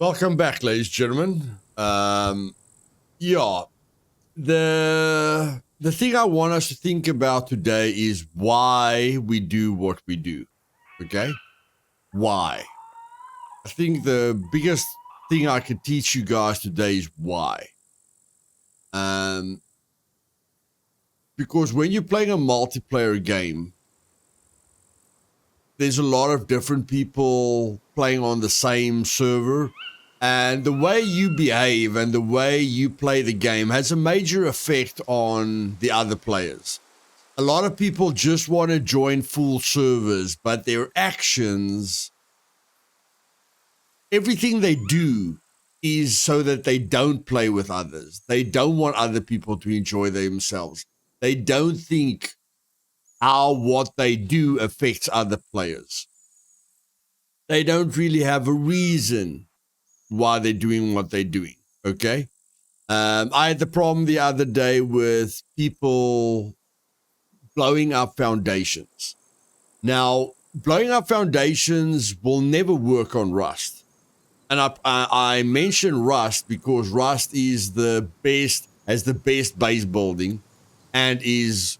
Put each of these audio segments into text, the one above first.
Welcome back, ladies and gentlemen. Yeah, the thing I want us to think about today is why we do what we do. Okay, why? I think the biggest thing I can teach you guys today is why. Um, because when you're playing a multiplayer game, there's a lot of different people playing on the same server, and the way you behave and the way you play the game has a major effect on the other players. A lot of people just want to join full servers, but their actions, everything they do is so that they don't play with others. They don't want other people to enjoy themselves. They don't think how what they do affects other players. They don't really have a reason why they're doing what they're doing. Okay. I had the problem the other day with people blowing up foundations. Now, blowing up foundations will never work on Rust. And I mention Rust because Rust is the best, has the best base building and is,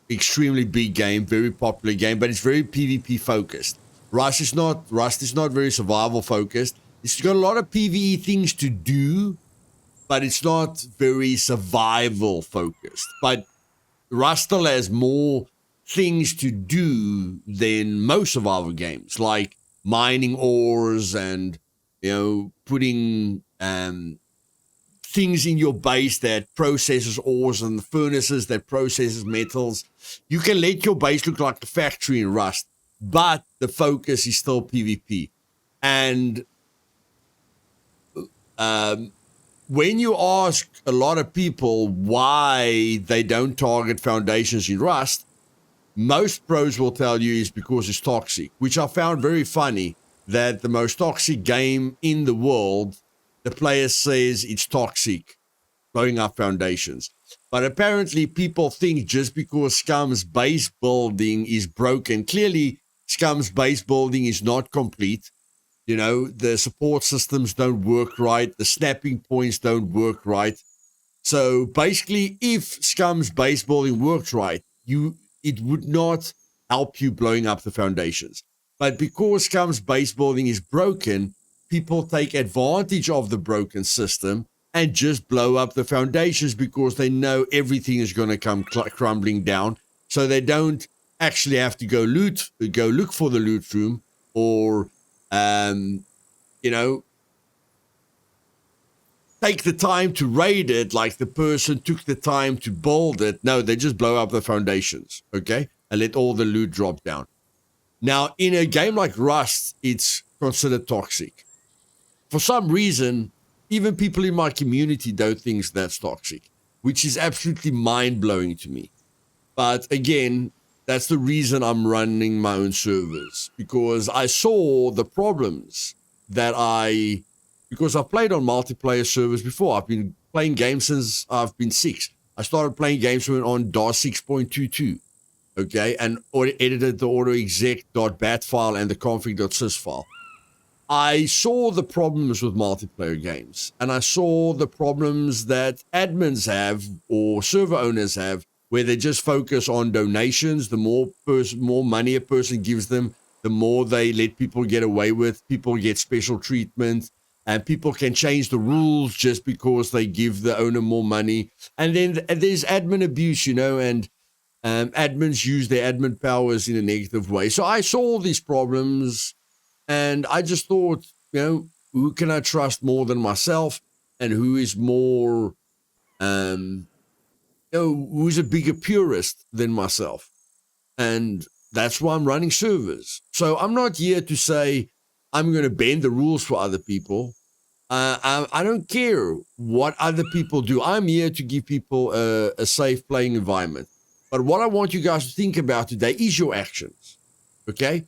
extremely big game, very popular game, but it's very PvP focused. Rust is not very survival focused. It's got a lot of PvE things to do, but it's not very survival focused. But Rust still has more things to do than most survival games, like mining ores and putting things in your base that processes ores and the furnaces that processes metals. You can let your base look like a factory in Rust, but the focus is still PvP. And when you ask a lot of people why they don't target foundations in Rust, most pros will tell you is because it's toxic, which I found very funny that the most toxic game in the world, the player says it's toxic, blowing up foundations. But apparently people think just because Scum's base building is broken, clearly Scum's base building is not complete. The support systems don't work right. The snapping points don't work right. So basically, if Scum's base building worked right, it would not help you blowing up the foundations. But because Scum's base building is broken, people take advantage of the broken system and just blow up the foundations because they know everything is going to come crumbling down. So they don't actually have to go look for the loot room or, you know, take the time to raid it like the person took the time to build it. No, they just blow up the foundations, okay? And let all the loot drop down. Now, in a game like Rust, it's considered toxic. For some reason, even people in my community don't think that's toxic, which is absolutely mind-blowing to me. But again, that's the reason I'm running my own servers, because I saw the problems because I've played on multiplayer servers before. I've been playing games since I've been 6. I started playing games on DOS 6.22, okay, and edited the autoexec.bat file and the config.sys file. I saw the problems with multiplayer games, and I saw the problems that admins have or server owners have, where they just focus on donations. The more money a person gives them, the more they let people get away with. People get special treatment, and people can change the rules just because they give the owner more money. And then there's admin abuse, and admins use their admin powers in a negative way. So I saw all these problems, and I just thought, who can I trust more than myself, and who is more, who's a bigger purist than myself? And that's why I'm running servers. So I'm not here to say I'm going to bend the rules for other people. I don't care what other people do. I'm here to give people a safe playing environment. But what I want you guys to think about today is your actions. Okay?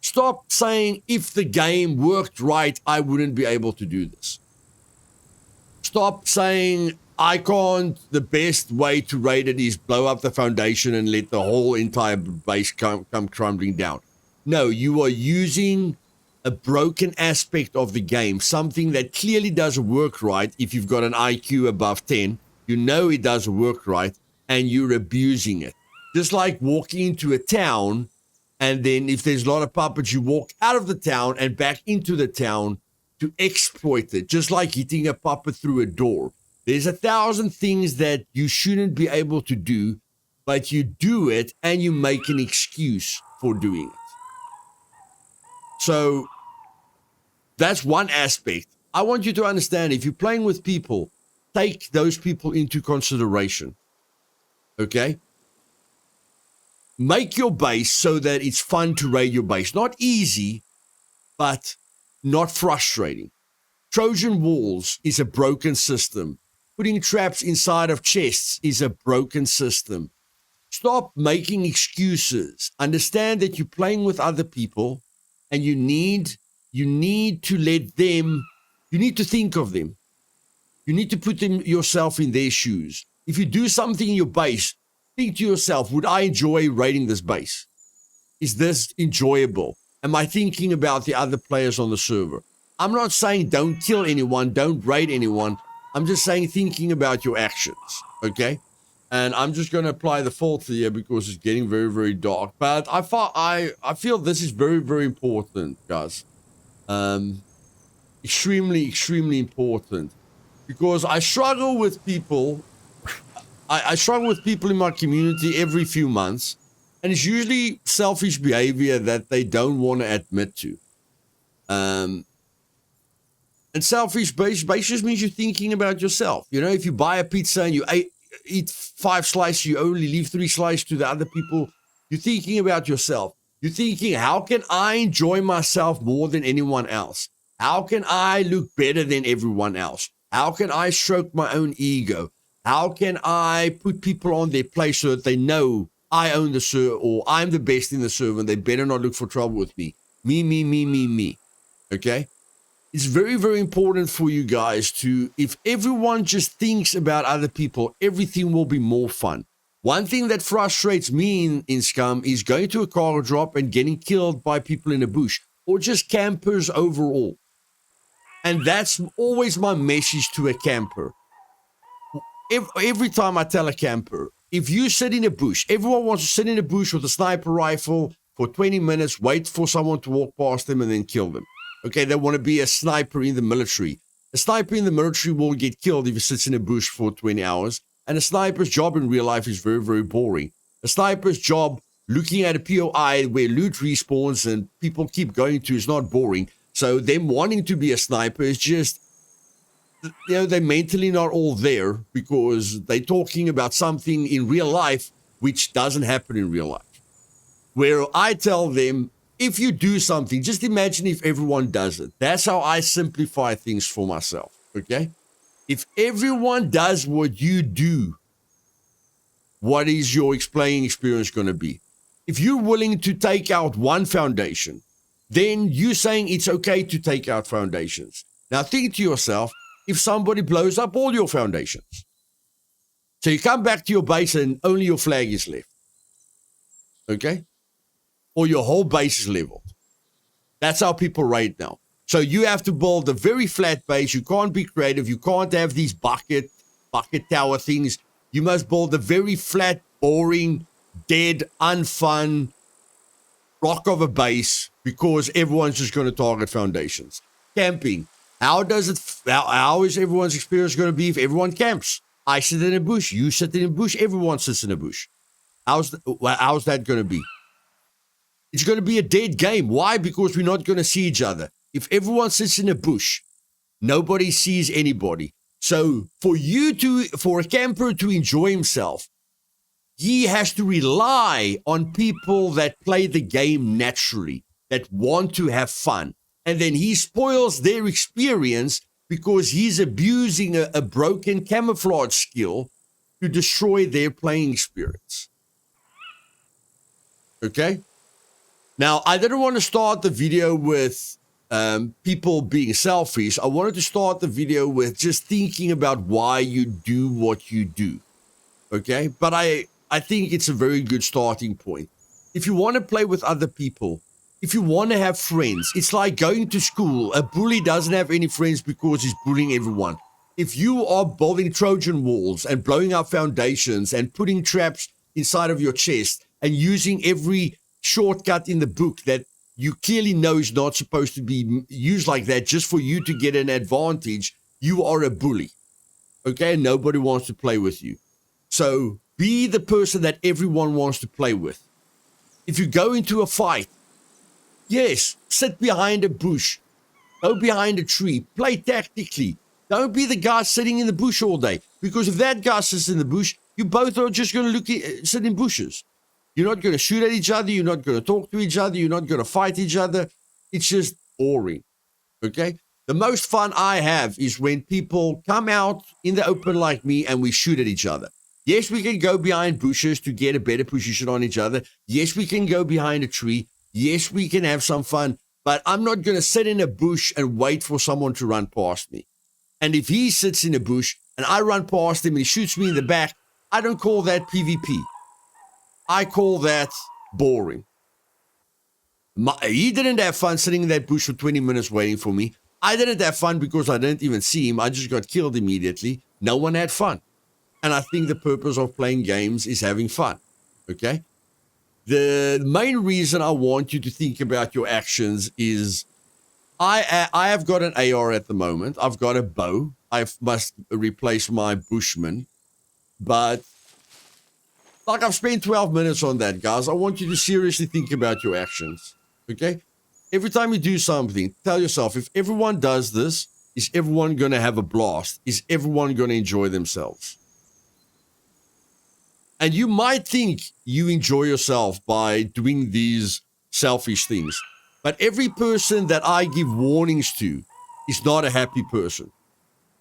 Stop saying, if the game worked right, I wouldn't be able to do this. Stop saying, the best way to raid it is blow up the foundation and let the whole entire base come crumbling down. No, you are using a broken aspect of the game, something that clearly doesn't work right. If you've got an IQ above 10, you know it doesn't work right, and you're abusing it. Just like walking into a town, and then if there's a lot of puppets, you walk out of the town and back into the town to exploit it, just like hitting a puppet through a door. There's 1,000 things that you shouldn't be able to do, but you do it and you make an excuse for doing it. So that's one aspect. I want you to understand, if you're playing with people, take those people into consideration. Okay? Make your base so that it's fun to raid your base. Not easy, but not frustrating. Trojan walls is a broken system. Putting traps inside of chests is a broken system. Stop making excuses. Understand that you're playing with other people, and you need to let them, you need to think of them. You need to put yourself in their shoes. If you do something in your base, think to yourself, would I enjoy raiding this base? Is this enjoyable? Am I thinking about the other players on the server? I'm not saying don't kill anyone, don't raid anyone. I'm just saying thinking about your actions, okay? And I'm just going to apply the filter here because it's getting very, very dark. But I feel this is very, very important, guys. Extremely, extremely important. Because I struggle with people. I struggle with people in my community every few months. And it's usually selfish behavior that they don't want to admit to. And selfish base just means you're thinking about yourself. You know, if you buy a pizza and you eat 5 slices, you only leave 3 slices to the other people. You're thinking about yourself. You're thinking, how can I enjoy myself more than anyone else? How can I look better than everyone else? How can I stroke my own ego? How can I put people on their place so that they know I own the server or I'm the best in the server and they better not look for trouble with me? Me. Okay? It's very, very important for you guys to, if everyone just thinks about other people, everything will be more fun. One thing that frustrates me in Scum is going to a cargo drop and getting killed by people in a bush or just campers overall. And that's always my message to a camper. Every time I tell a camper, if you sit in a bush, everyone wants to sit in a bush with a sniper rifle for 20 minutes, wait for someone to walk past them and then kill them. Okay, they want to be a sniper in the military. A sniper in the military will get killed if he sits in a bush for 20 hours. And a sniper's job in real life is very, very boring. A sniper's job looking at a POI where loot respawns and people keep going to is not boring. So them wanting to be a sniper is just, you know, they're mentally not all there because they're talking about something in real life which doesn't happen in real life. Where I tell them, if you do something, just imagine if everyone does it. That's how I simplify things for myself, okay? If everyone does what you do, what is your playing experience going to be? If you're willing to take out one foundation, then you're saying it's okay to take out foundations. Now think to yourself, if somebody blows up all your foundations. So you come back to your base and only your flag is left, okay? Or your whole base is leveled. That's how people raid now. So you have to build a very flat base. You can't be creative. You can't have these bucket tower things. You must build a very flat, boring, dead, unfun rock of a base because everyone's just going to target foundations. Camping. How is everyone's experience going to be if everyone camps? I sit in a bush. You sit in a bush. Everyone sits in a bush. How's that going to be? It's going to be a dead game. Why? Because we're not going to see each other. If everyone sits in a bush, nobody sees anybody. So for a camper to enjoy himself, he has to rely on people that play the game naturally, that want to have fun. And then he spoils their experience because he's abusing a broken camouflage skill to destroy their playing experience. Okay? Now, I didn't want to start the video with people being selfish. I wanted to start the video with just thinking about why you do what you do. Okay? But I think it's a very good starting point. If you want to play with other people, if you want to have friends, it's like going to school. A bully doesn't have any friends because he's bullying everyone. If you are building Trojan walls and blowing up foundations and putting traps inside of your chest and using every shortcut in the book that you clearly know is not supposed to be used like that just for you to get an advantage, you are a bully. Okay? Nobody wants to play with you. So be the person that everyone wants to play with. If you go into a fight, yes, sit behind a bush. Go behind a tree. Play tactically. Don't be the guy sitting in the bush all day. Because if that guy sits in the bush, you both are just going to sit in bushes. You're not going to shoot at each other. You're not going to talk to each other. You're not going to fight each other. It's just boring. Okay? The most fun I have is when people come out in the open like me and we shoot at each other. Yes, we can go behind bushes to get a better position on each other. Yes, we can go behind a tree. Yes, we can have some fun. But I'm not going to sit in a bush and wait for someone to run past me. And if he sits in a bush and I run past him and he shoots me in the back, I don't call that PvP. I call that boring. He didn't have fun sitting in that bush for 20 minutes waiting for me. I didn't have fun because I didn't even see him. I just got killed immediately. No one had fun. And I think the purpose of playing games is having fun. Okay? The main reason I want you to think about your actions is I have got an AR at the moment. I've got a bow. I must replace my Bushman. But like I've spent 12 minutes on that, guys. I want you to seriously think about your actions. Okay? Every time you do something, tell yourself, if everyone does this, is everyone going to have a blast? Is everyone going to enjoy themselves? And you might think you enjoy yourself by doing these selfish things. But every person that I give warnings to is not a happy person.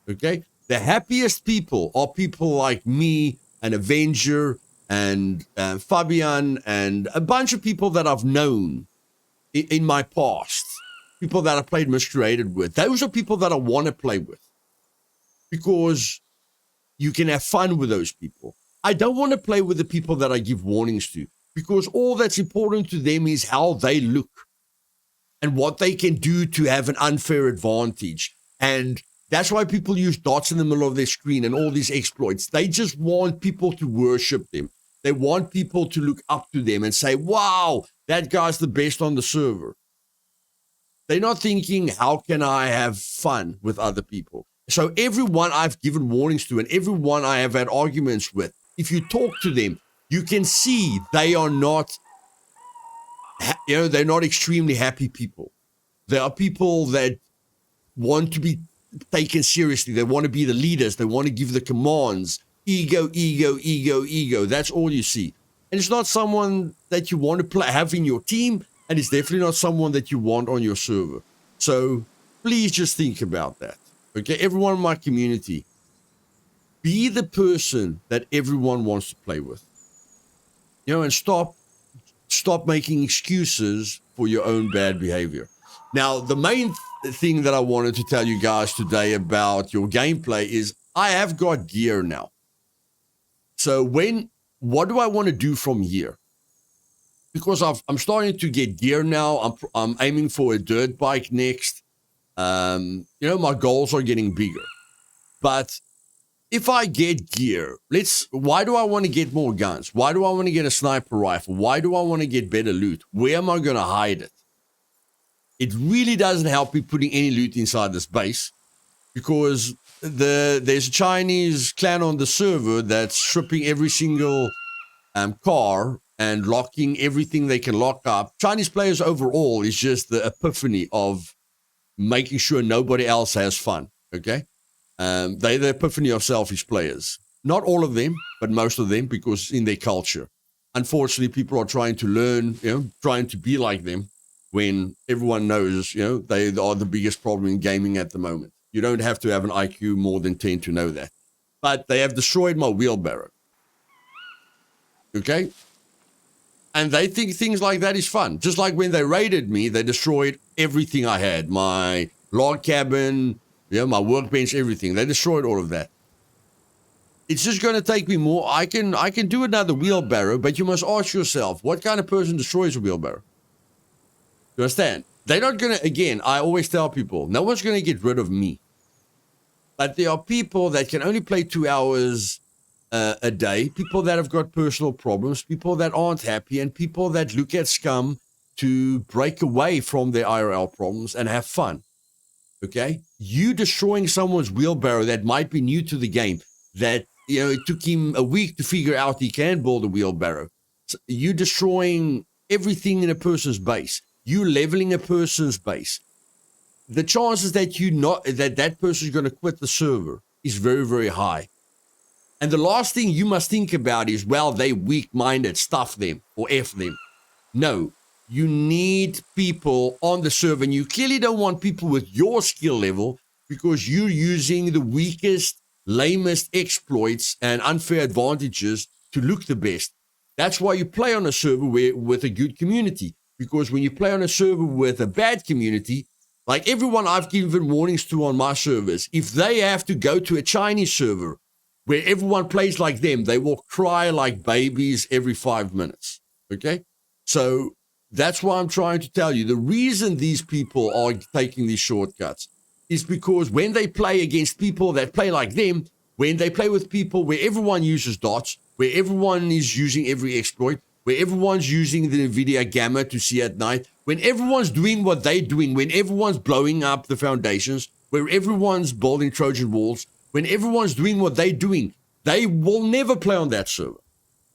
Okay? The happiest people are people like me, an Avenger, and Fabian, and a bunch of people that I've known in my past. People that I played Masqueraded with. Those are people that I want to play with. Because you can have fun with those people. I don't want to play with the people that I give warnings to. Because all that's important to them is how they look. And what they can do to have an unfair advantage. And that's why people use dots in the middle of their screen and all these exploits. They just want people to worship them. They want people to look up to them and say, wow, that guy's the best on the server. They're not thinking, how can I have fun with other people? So everyone I've given warnings to and everyone I have had arguments with, if you talk to them, you can see they are not, they're not extremely happy people. They are people that want to be taken seriously. They want to be the leaders. They want to give the commands. Ego, ego, ego, ego. That's all you see. And it's not someone that you want to have in your team, and it's definitely not someone that you want on your server. So please just think about that. Okay, everyone in my community, be the person that everyone wants to play with. And stop making excuses for your own bad behavior. Now, the main thing that I wanted to tell you guys today about your gameplay is I have got gear now. So what do I want to do from here? Because I'm starting to get gear now. I'm aiming for a dirt bike next. My goals are getting bigger. But if I get gear, why do I want to get more guns? Why do I want to get a sniper rifle? Why do I want to get better loot? Where am I going to hide it? It really doesn't help me putting any loot inside this base because there's a Chinese clan on the server that's stripping every single car and locking everything they can lock up. Chinese players overall is just the epiphany of making sure nobody else has fun, okay? They're the epiphany of selfish players. Not all of them, but most of them, because in their culture. Unfortunately, people are trying to learn, trying to be like them when everyone knows, they are the biggest problem in gaming at the moment. You don't have to have an IQ more than 10 to know that. But they have destroyed my wheelbarrow. Okay? And they think things like that is fun. Just like when they raided me, they destroyed everything I had. My log cabin, my workbench, everything. They destroyed all of that. It's just going to take me more. I can do another wheelbarrow, but you must ask yourself, what kind of person destroys a wheelbarrow? You understand? They're not going to, again, I always tell people, no one's going to get rid of me. But there are people that can only play 2 hours a day, people that have got personal problems, people that aren't happy, and people that look at Scum to break away from their IRL problems and have fun. Okay? You destroying someone's wheelbarrow that might be new to the game, that, it took him a week to figure out he can build a wheelbarrow. So you destroying everything in a person's base. You leveling a person's base. The chances that that person is going to quit the server is very, very high. And the last thing you must think about is, well, they weak-minded, stuff them or F them. No, you need people on the server, and you clearly don't want people with your skill level because you're using the weakest, lamest exploits and unfair advantages to look the best. That's why you play on a server with a good community, because when you play on a server with a bad community, like everyone I've given warnings to on my servers, if they have to go to a Chinese server where everyone plays like them, they will cry like babies every 5 minutes, okay? So that's why I'm trying to tell you, the reason these people are taking these shortcuts is because when they play against people that play like them, when they play with people where everyone uses dots, where everyone is using every exploit, where everyone's using the NVIDIA Gamma to see at night, when everyone's doing what they're doing, when everyone's blowing up the foundations, where everyone's building Trojan walls, when everyone's doing what they're doing, they will never play on that server.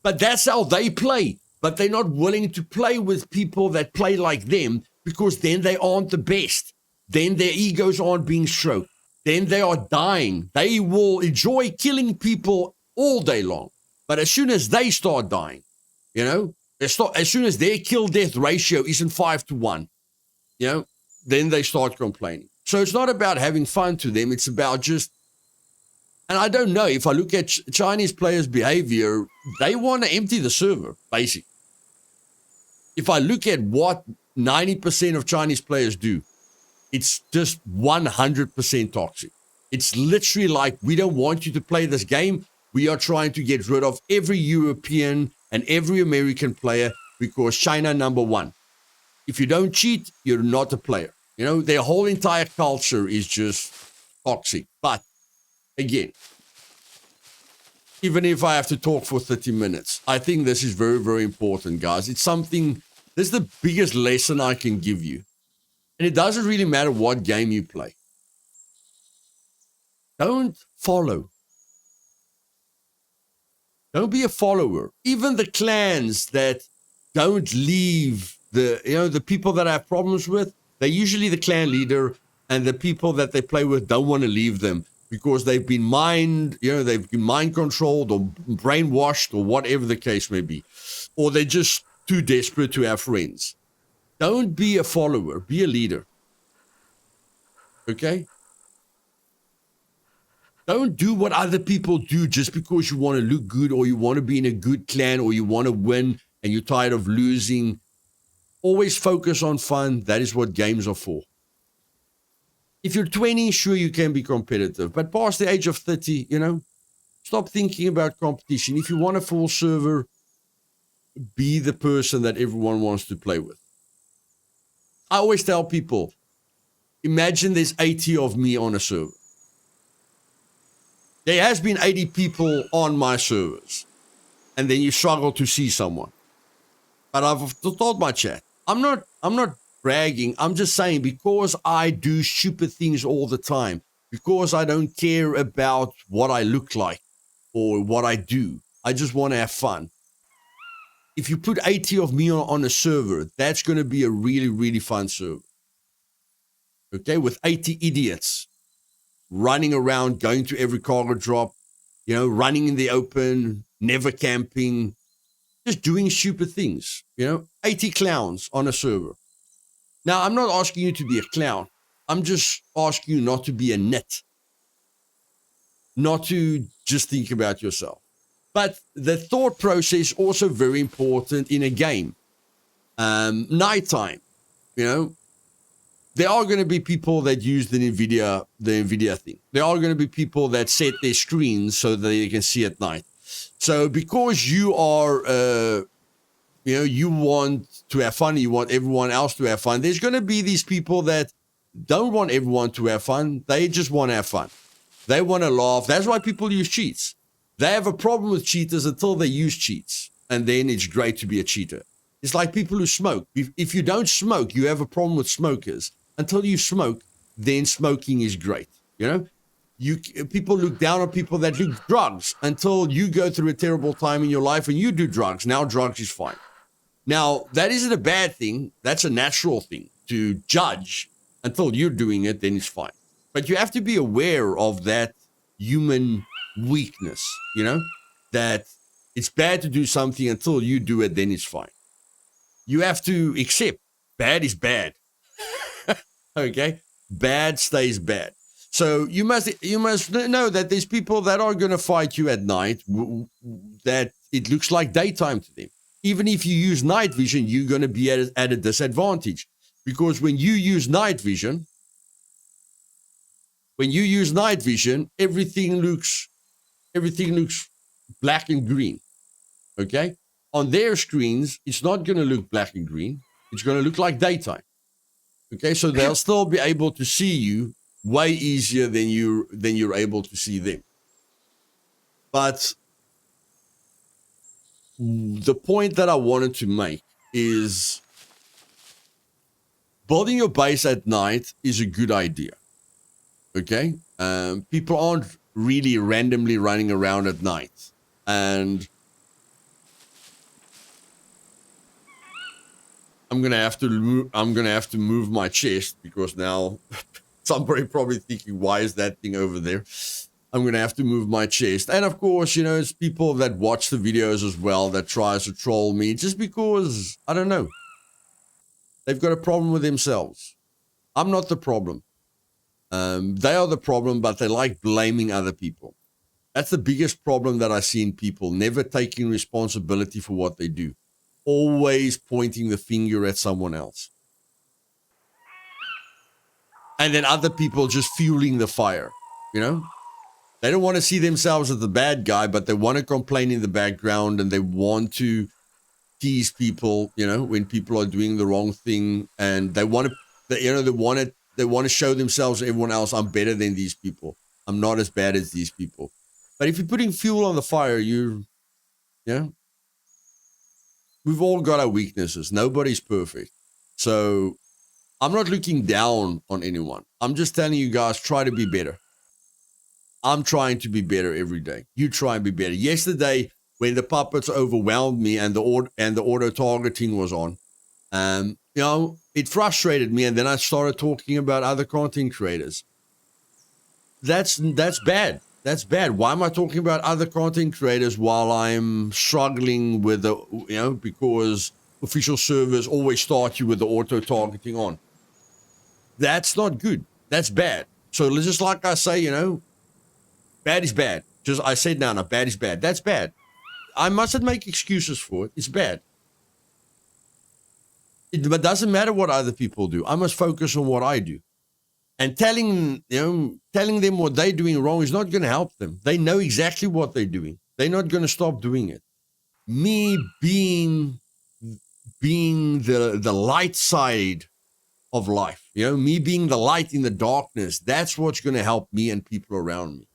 But that's how they play. But they're not willing to play with people that play like them because then they aren't the best. Then their egos aren't being stroked. Then they are dying. They will enjoy killing people all day long. But as soon as they start dying, as soon as their kill-death ratio isn't 5-1, then they start complaining. So it's not about having fun to them. It's about just, and I don't know, if I look at Chinese players' behavior, they want to empty the server, basically. If I look at what 90% of Chinese players do, it's just 100% toxic. It's literally like, we don't want you to play this game. We are trying to get rid of every European and every American player because China #1. If you don't cheat, you're not a player. Their whole entire culture is just toxic. But again, even if I have to talk for 30 minutes, I think this is very, very important, guys. It's something, this is the biggest lesson I can give you. And it doesn't really matter what game you play. Don't follow. Don't be a follower. Even the clans that don't leave the people that I have problems with, they're usually the clan leader, and the people that they play with don't want to leave them because they've been mind controlled or brainwashed or whatever the case may be. Or they're just too desperate to have friends. Don't be a follower, be a leader. Okay? Don't do what other people do just because you want to look good or you want to be in a good clan or you want to win and you're tired of losing. Always focus on fun. That is what games are for. If you're 20, sure, you can be competitive. But past the age of 30, stop thinking about competition. If you want a full server, be the person that everyone wants to play with. I always tell people, imagine there's 80 of me on a server. There has been 80 people on my servers, and then you struggle to see someone. But I've told my chat, I'm not bragging. I'm just saying, because I do stupid things all the time, because I don't care about what I look like or what I do. I just want to have fun. If you put 80 of me on a server, that's going to be a really, really fun server. Okay, with 80 idiots running around, going to every cargo drop, running in the open, never camping, just doing stupid things, 80 clowns on a server. Now, I'm not asking you to be a clown. I'm just asking you not to be a nit, not to just think about yourself. But the thought process is also very important in a game. Nighttime, there are going to be people that use the NVIDIA thing. There are going to be people that set their screens so that they can see at night. So because you are, you want to have fun, you want everyone else to have fun. There's going to be these people that don't want everyone to have fun. They just want to have fun. They want to laugh. That's why people use cheats. They have a problem with cheaters until they use cheats. And then it's great to be a cheater. It's like people who smoke. If you don't smoke, you have a problem with smokers. Until you smoke, then smoking is great. People look down on people that do drugs until you go through a terrible time in your life and you do drugs. Now drugs is fine. Now, that isn't a bad thing. That's a natural thing to judge. Until you're doing it, then it's fine. But you have to be aware of that human weakness, that it's bad to do something until you do it, then it's fine. You have to accept bad is bad. Okay? Bad stays bad. So you must know that there's people that are going to fight you at night that it looks like daytime to them. Even if you use night vision, you're going to be at a disadvantage. Because when you use night vision, everything looks black and green. Okay? On their screens, it's not going to look black and green. It's going to look like daytime. Okay? So they'll still be able to see you way easier than you're able to see them. But the point that I wanted to make is building your base at night is a good idea. Okay? People aren't really randomly running around at night. And I'm gonna have to move my chest because now somebody probably thinking, why is that thing over there? I'm gonna have to move my chest. And of course, it's people that watch the videos as well that tries to troll me just because, I don't know, they've got a problem with themselves. I'm not the problem. They are the problem, but they like blaming other people. That's the biggest problem that I see in people, never taking responsibility for what they do. Always pointing the finger at someone else. And then other people just fueling the fire, They don't want to see themselves as the bad guy, but they want to complain in the background and they want to tease people, when people are doing the wrong thing, and they want to, they want to show themselves to everyone else, I'm better than these people. I'm not as bad as these people. But if you're putting fuel on the fire, we've all got our weaknesses. Nobody's perfect. So I'm not looking down on anyone. I'm just telling you guys, try to be better. I'm trying to be better every day. You try and be better. Yesterday, when the puppets overwhelmed me and the auto targeting was on, it frustrated me. And then I started talking about other content creators. That's bad. That's bad. Why am I talking about other content creators while I'm struggling with because official servers always start you with the auto targeting on? That's not good. That's bad. So just like I say, bad is bad. Just I said now, bad is bad. That's bad. I mustn't make excuses for it. It's bad. It doesn't matter what other people do. I must focus on what I do. And telling them what they're doing wrong is not going to help them. They know exactly what they're doing. They're not going to stop doing it. Me being the light side of life, me being the light in the darkness, that's what's going to help me and people around me.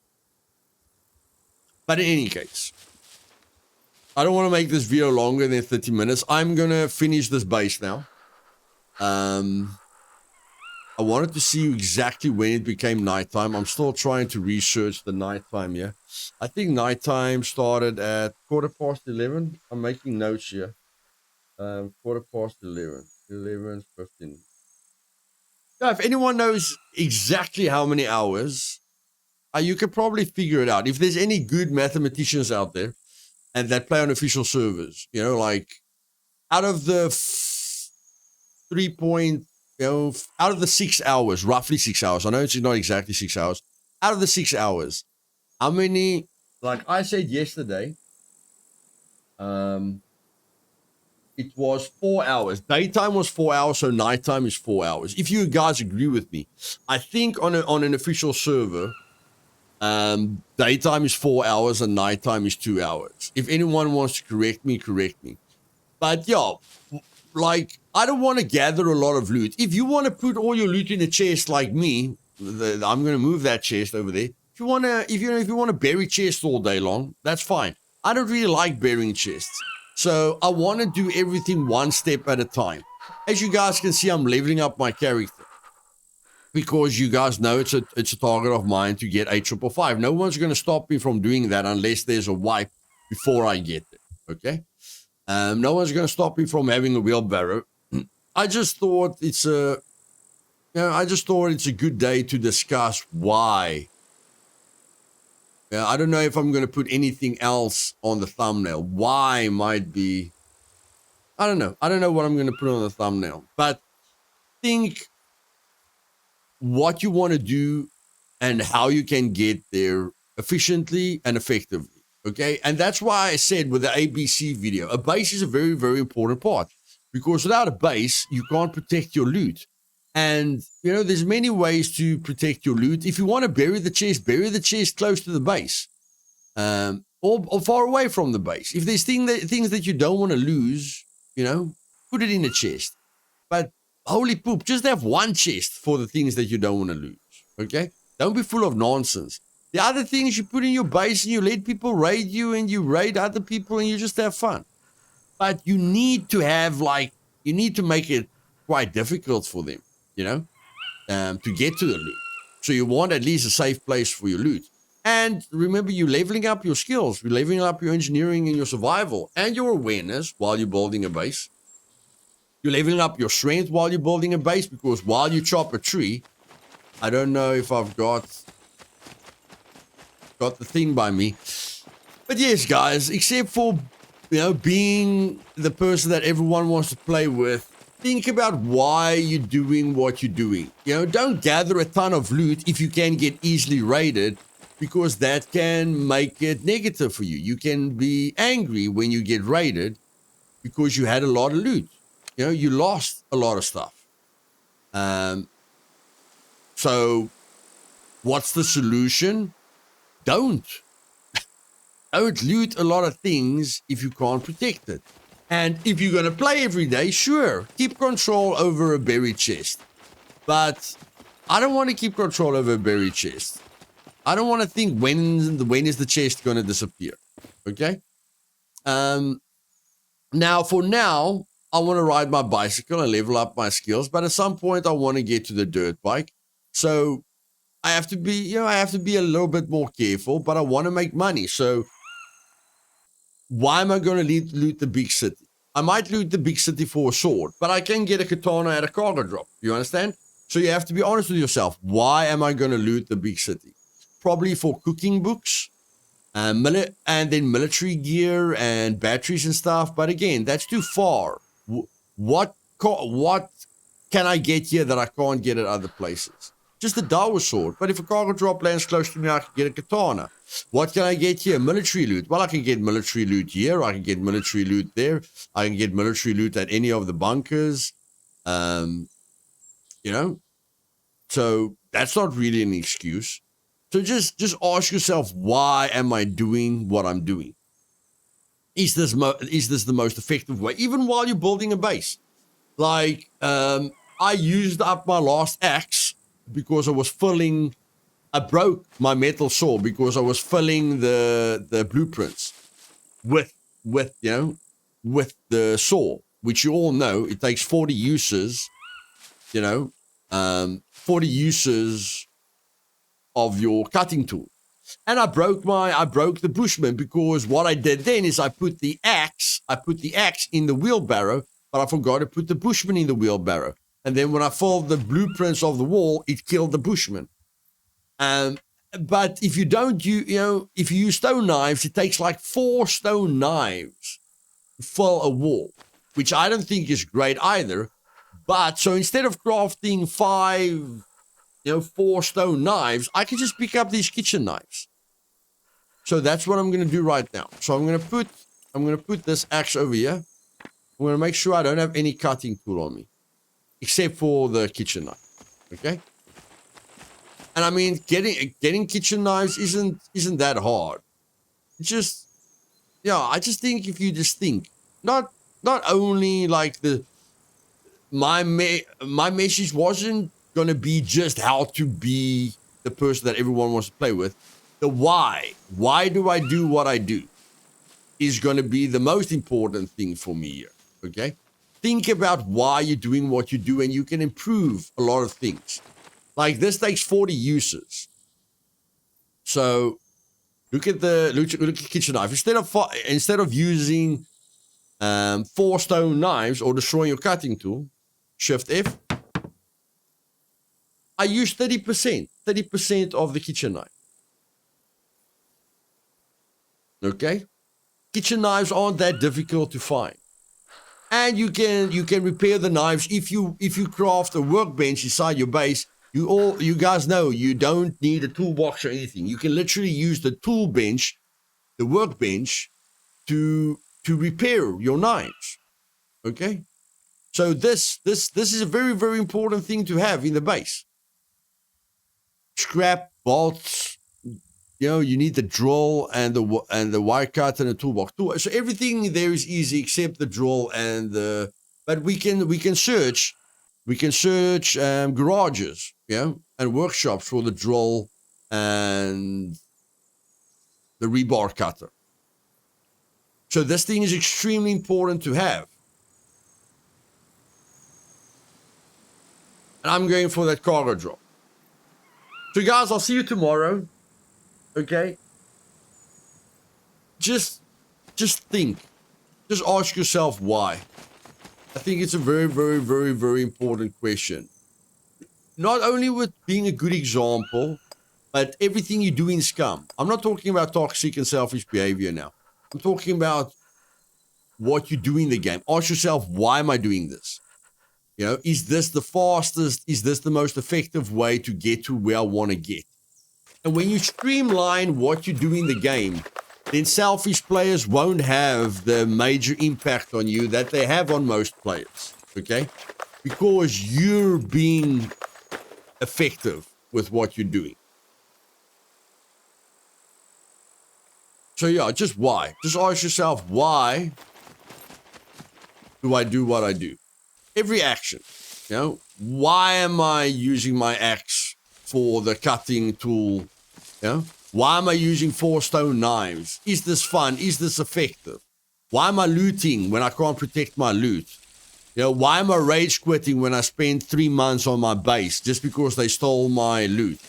But in any case, I don't want to make this video longer than 30 minutes. I'm going to finish this base now. I wanted to see exactly when it became nighttime. I'm still trying to research the nighttime here. I think nighttime started at 11:15. I'm making notes here. 11:15. 11:15. Now, if anyone knows exactly how many hours, you could probably figure it out. If there's any good mathematicians out there and that play on official servers, out of the out of the 6 hours, roughly 6 hours. I know it's not exactly 6 hours. Out of the 6 hours, how many, like I said yesterday, it was 4 hours. Daytime was 4 hours, so nighttime is 4 hours. If you guys agree with me, I think on an official server, daytime is 4 hours and nighttime is 2 hours. If anyone wants to correct me, correct me. But yeah, like, I don't want to gather a lot of loot. If you want to put all your loot in a chest like me, I'm going to move that chest over there. If you want to, if you want to bury chests all day long, that's fine. I don't really like burying chests. So I want to do everything one step at a time. As you guys can see, I'm leveling up my character. Because you guys know it's a target of mine to get 855. No one's going to stop me from doing that unless there's a wipe before I get it. Okay? No one's going to stop me from having a wheelbarrow. I just thought it's a good day to discuss why. I don't know if I'm going to put anything else on the thumbnail. Why might be. I don't know. I don't know what I'm going to put on the thumbnail. But think what you want to do and how you can get there efficiently and effectively. Okay. And that's why I said with the ABC video, a base is a very, very important part, because without a base, you can't protect your loot. And, there's many ways to protect your loot. If you want to bury the chest close to the base, or far away from the base. If there's things that you don't want to lose, put it in a chest. But holy poop, just have one chest for the things that you don't want to lose, okay? Don't be full of nonsense. The other things you put in your base and you let people raid you and you raid other people and you just have fun. But you need to make it quite difficult for them, to get to the loot. So you want at least a safe place for your loot. And remember, you're leveling up your skills. You're leveling up your engineering and your survival and your awareness while you're building a base. You're leveling up your strength while you're building a base, because while you chop a tree, I don't know if I've got the thing by me. But yes, guys, except for, being the person that everyone wants to play with, think about why you're doing what you're doing. Don't gather a ton of loot if you can get easily raided, because that can make it negative for you. You can be angry when you get raided because you had a lot of loot. You lost a lot of stuff. So what's the solution? Don't loot a lot of things if you can't protect it. And if you're going to play every day, sure, keep control over a buried chest. But I don't want to keep control over a buried chest. I don't want to think when is the chest going to disappear. Okay? Now, for now, I want to ride my bicycle and level up my skills, but at some point I want to get to the dirt bike. So I have to be, a little bit more careful, but I want to make money. So why am I going to loot the big city? I might loot the big city for a sword, but I can get a katana at a cargo drop. You understand? So you have to be honest with yourself. Why am I going to loot the big city? Probably for cooking books, and then military gear and batteries and stuff. But again, that's too far. What can I get here that I can't get at other places? Just a Dawa sword. But if a cargo drop lands close to me, I can get a katana. What can I get here? Military loot. Well, I can get military loot here. I can get military loot there. I can get military loot at any of the bunkers. So that's not really an excuse. So just ask yourself, why am I doing what I'm doing? Is this the most effective way? Even while you're building a base. Like, I used up my last axe because I broke my metal saw because I was filling the blueprints with the saw, which you all know, it takes 40 uses, 40 uses of your cutting tool. And I broke the Bushman, because what I did then is I put the axe in the wheelbarrow, but I forgot to put the Bushman in the wheelbarrow. And then when I filled the blueprints of the wall, it killed the Bushman. But if you don't, if you use stone knives, it takes like 4 stone knives to fill a wall, which I don't think is great either. But so instead of crafting 4 stone knives, I can just pick up these kitchen knives. So that's what I'm going to do right now. So I'm going to put this axe over here. I'm going to make sure I don't have any cutting tool on me, except for the kitchen knife. Okay. And I mean, getting kitchen knives isn't that hard. It's just, I just think if you just think, not not only like my message wasn't going to be just how to be the person that everyone wants to play with. The why do I do what I do, is going to be the most important thing for me here. Okay, think about why you're doing what you do, and you can improve a lot of things. Like this takes 40 uses. So look at the kitchen knife. Instead of using 4 stone knives or destroying your cutting tool, Shift F, I use 30% of the kitchen knife. Okay, kitchen knives aren't that difficult to find, and you can repair the knives if you craft a workbench inside your base. You guys know you don't need a toolbox or anything. You can literally use the tool bench, the workbench, to repair your knives. Okay, so this is a very, very important thing to have in the base. Scrap, bolts, you need the drill and the wire cutter and the toolbox. So everything there is easy except the drill and the. But we can search garages, and workshops for the drill and the rebar cutter. So this thing is extremely important to have. And I'm going for that cargo drop. So guys, I'll see you tomorrow. Okay? Just think. Just ask yourself why. I think it's a very, very, very, very important question. Not only with being a good example, but everything you do in Scum. I'm not talking about toxic and selfish behavior now. I'm talking about what you do in the game. Ask yourself, why am I doing this? Is this the fastest? Is this the most effective way to get to where I want to get? And when you streamline what you do in the game, then selfish players won't have the major impact on you that they have on most players, okay? Because you're being effective with what you're doing. So yeah, just why? Just ask yourself, why do I do what I do? Every action, why am I using my axe for the cutting tool? Why am I using 4 stone knives? Is this fun? Is this effective? Why am I looting when I can't protect my loot? Why am I rage quitting when I spent 3 months on my base just because they stole my loot?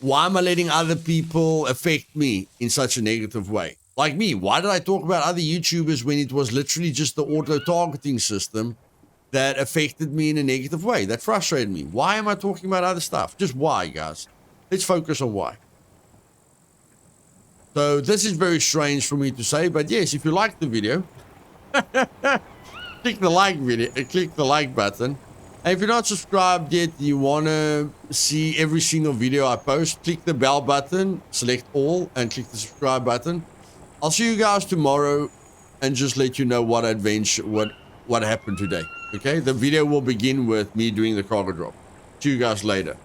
Why am I letting other people affect me in such a negative way? Like me, why did I talk about other YouTubers when it was literally just the auto-targeting system that affected me in a negative way? That frustrated me. Why am I talking about other stuff? Just why, guys? Let's focus on why. So this is very strange for me to say, but yes, if you liked the video, click the like button. And if you're not subscribed yet, you want to see every single video I post, click the bell button, select all, and click the subscribe button. I'll see you guys tomorrow and just let you know what happened today. Okay, the video will begin with me doing the cargo drop. See you guys later.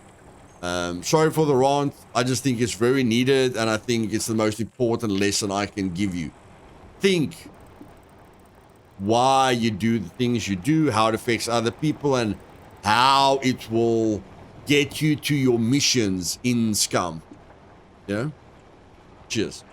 Sorry for the rant. I just think it's very needed, and I think it's the most important lesson I can give you. Think why you do the things you do, how it affects other people, and how it will get you to your missions in Scum. Cheers.